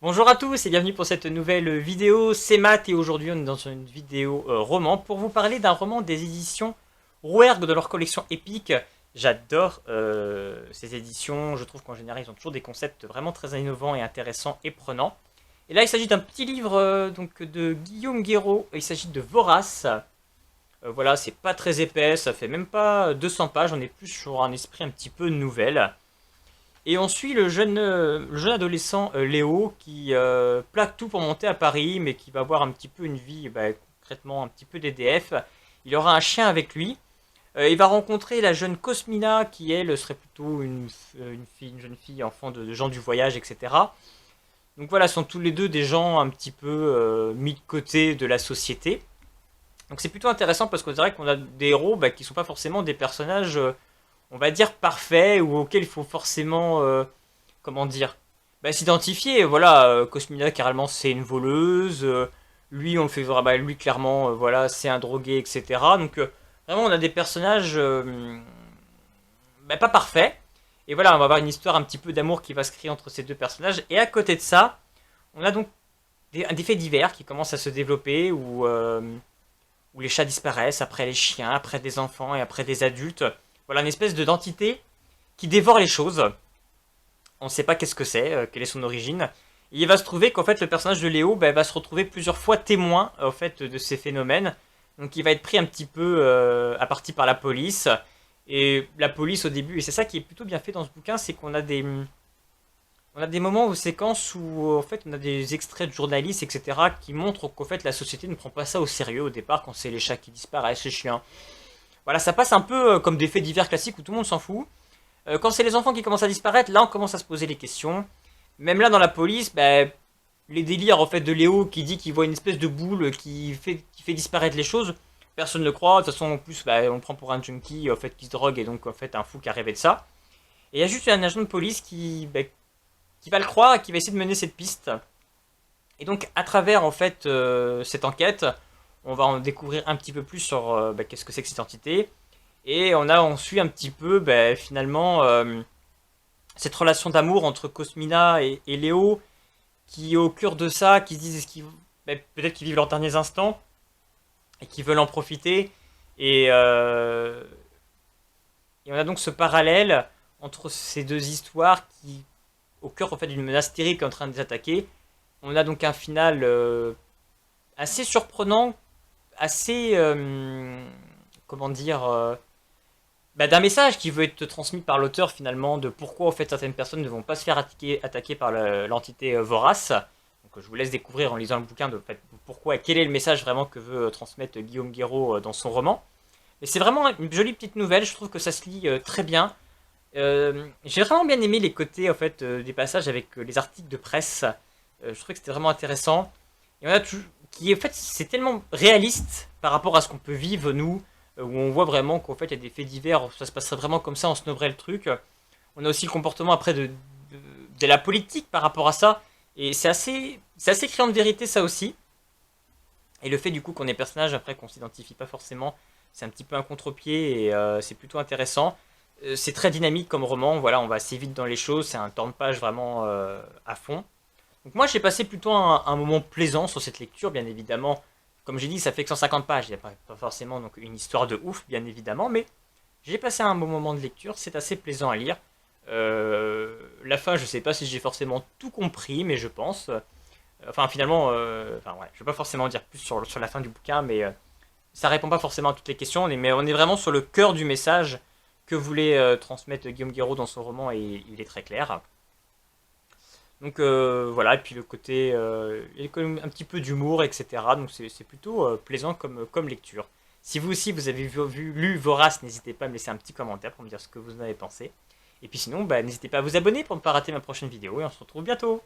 Bonjour à tous et bienvenue pour cette nouvelle vidéo, c'est Matt et aujourd'hui on est dans une vidéo roman pour vous parler d'un roman des éditions Rouergue de leur collection épique. J'adore ces éditions, je trouve qu'en général ils ont toujours des concepts vraiment très innovants et intéressants et prenants. Et là il s'agit d'un petit livre donc de Guillaume Guéraud, il s'agit de Vorace. Voilà, c'est pas très épais, ça fait même pas 200 pages, on est plus sur un esprit un petit peu nouvelle. Et on suit le jeune adolescent Léo qui plaque tout pour monter à Paris, mais qui va avoir un petit peu une vie, concrètement un petit peu d'EDF. Il aura un chien avec lui. Il va rencontrer la jeune Cosmina, qui elle serait plutôt une jeune fille, enfant de gens du voyage, etc. Donc voilà, ce sont tous les deux des gens un petit peu mis de côté de la société. Donc c'est plutôt intéressant parce qu'on dirait qu'on a des héros qui sont pas forcément des personnages on va dire parfait ou auquel il faut forcément comment dire s'identifier. Voilà, Cosmina carrément c'est une voleuse, lui on le fait voir, lui clairement voilà c'est un drogué, etc. Donc vraiment on a des personnages pas parfaits. Et voilà, on va avoir une histoire un petit peu d'amour qui va se créer entre ces deux personnages. Et à côté de ça, on a donc des faits divers qui commencent à se développer où les chats disparaissent, après les chiens, après des enfants et après des adultes. Voilà, une espèce d'entité qui dévore les choses. On ne sait pas qu'est-ce que c'est, quelle est son origine. Et il va se trouver qu'en fait le personnage de Léo va se retrouver plusieurs fois témoin en fait de ces phénomènes. Donc il va être pris un petit peu à partie par la police. Et la police au début, et c'est ça qui est plutôt bien fait dans ce bouquin, c'est qu'on a on a des moments ou séquences où en fait on a des extraits de journalistes, etc. qui montrent qu'en fait la société ne prend pas ça au sérieux au départ quand c'est les chats qui disparaissent, les chiens. Voilà, ça passe un peu comme des faits divers classiques où tout le monde s'en fout. Quand c'est les enfants qui commencent à disparaître, là on commence à se poser les questions. Même là dans la police, les délires en fait de Léo qui dit qu'il voit une espèce de boule qui fait disparaître les choses, personne ne le croit. De toute façon en plus on le prend pour un junkie en fait qui se drogue et donc en fait un fou qui a rêvé de ça. Et il y a juste un agent de police qui va le croire et qui va essayer de mener cette piste. Et donc à travers en fait cette enquête, on va en découvrir un petit peu plus sur qu'est-ce que c'est que cette entité. Et on suit un petit peu finalement cette relation d'amour entre Cosmina et Léo, qui est au cœur de ça, qui se disent peut-être qu'ils vivent leurs derniers instants et qui veulent en profiter. Et, euh, et on a donc ce parallèle entre ces deux histoires qui, au cœur en fait d'une menace terrible qui est en train de les attaquer. On a donc un final assez surprenant, assez comment dire d'un message qui veut être transmis par l'auteur finalement de pourquoi en fait certaines personnes ne vont pas se faire attaquer par l'entité Vorace. Donc je vous laisse découvrir en lisant le bouquin de en fait, pourquoi et quel est le message vraiment que veut transmettre Guillaume Guéraud dans son roman. Et c'est vraiment une jolie petite nouvelle, je trouve que ça se lit très bien. J'ai vraiment bien aimé les côtés en fait des passages avec les articles de presse. Je trouvais que c'était vraiment intéressant. Et on a tout, qui en fait c'est tellement réaliste par rapport à ce qu'on peut vivre nous, où on voit vraiment qu'en fait il y a des faits divers, ça se passerait vraiment comme ça, on snobberait le truc. On a aussi le comportement après de la politique par rapport à ça, et c'est assez criant de vérité ça aussi. Et le fait du coup qu'on ait des personnages après qu'on s'identifie pas forcément, c'est un petit peu un contre-pied et c'est plutôt intéressant. C'est très dynamique comme roman, voilà, on va assez vite dans les choses, c'est un temps de page vraiment à fond. Donc moi j'ai passé plutôt un moment plaisant sur cette lecture, bien évidemment. Comme j'ai dit, ça fait que 150 pages, il n'y a pas forcément donc, une histoire de ouf, bien évidemment, mais j'ai passé un bon moment de lecture, c'est assez plaisant à lire. La fin, je sais pas si j'ai forcément tout compris, mais je pense. Enfin finalement, ouais, je vais pas forcément dire plus sur la fin du bouquin, mais ça répond pas forcément à toutes les questions, mais on est vraiment sur le cœur du message que voulait transmettre Guillaume Guéraud dans son roman, et il est très clair. Donc voilà, et puis le côté, il y a quand même un petit peu d'humour, etc. Donc c'est plutôt plaisant comme lecture. Si vous aussi vous avez lu Vorace, n'hésitez pas à me laisser un petit commentaire pour me dire ce que vous en avez pensé. Et puis sinon, n'hésitez pas à vous abonner pour ne pas rater ma prochaine vidéo, et on se retrouve bientôt.